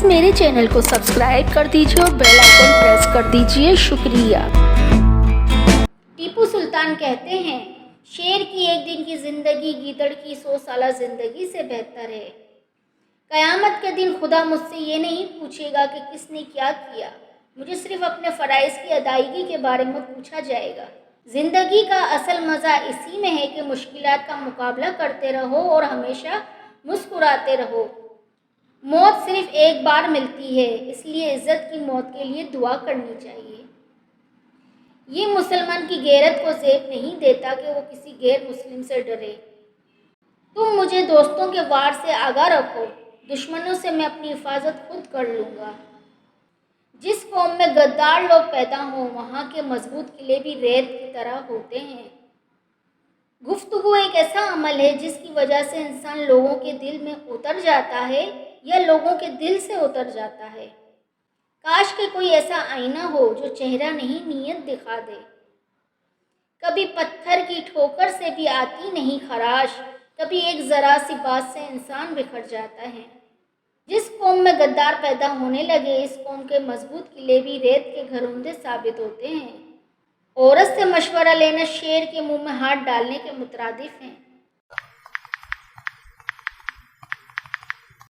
Please میرے channel کو subscribe کر دیجیے اور بیل آئکن پریس کر دیجیے. شکریہ. ٹیپو سلطان کہتے ہیں، شیر کی ایک دن کی زندگی گیدڑ کی 100 سالہ زندگی سے بہتر ہے. قیامت کے دن خدا مجھ سے یہ نہیں پوچھے گا کہ کس نے کیا کیا، مجھے صرف اپنے فرائض کی ادائیگی کے بارے میں پوچھا جائے گا. زندگی کا اصل مزہ اسی میں ہے کہ مشکلات کا مقابلہ کرتے رہو اور ہمیشہ مسکراتے رہو. موت صرف ایک بار ملتی ہے، اس لیے عزت کی موت کے لیے دعا کرنی چاہیے. یہ مسلمان کی غیرت کو زیب نہیں دیتا کہ وہ کسی غیر مسلم سے ڈرے. تم مجھے دوستوں کے وار سے آگاہ رکھو، دشمنوں سے میں اپنی حفاظت خود کر لوں گا. جس قوم میں غدار لوگ پیدا ہوں وہاں کے مضبوط قلعے بھی ریت کی طرح ہوتے ہیں. گفتگو ایک ایسا عمل ہے جس کی وجہ سے انسان لوگوں کے دل میں اتر جاتا ہے یا لوگوں کے دل سے اتر جاتا ہے. کاش کہ کوئی ایسا آئینہ ہو جو چہرہ نہیں نیت دکھا دے. کبھی پتھر کی ٹھوکر سے بھی آتی نہیں خراش، کبھی ایک ذرا سی بات سے انسان بکھر جاتا ہے. جس قوم میں غدار پیدا ہونے لگے اس قوم کے مضبوط قلعے بھی ریت کے گھروندے ثابت ہوتے ہیں. عورت سے مشورہ لینا شیر کے منہ میں ہاتھ ڈالنے کے مترادف ہیں.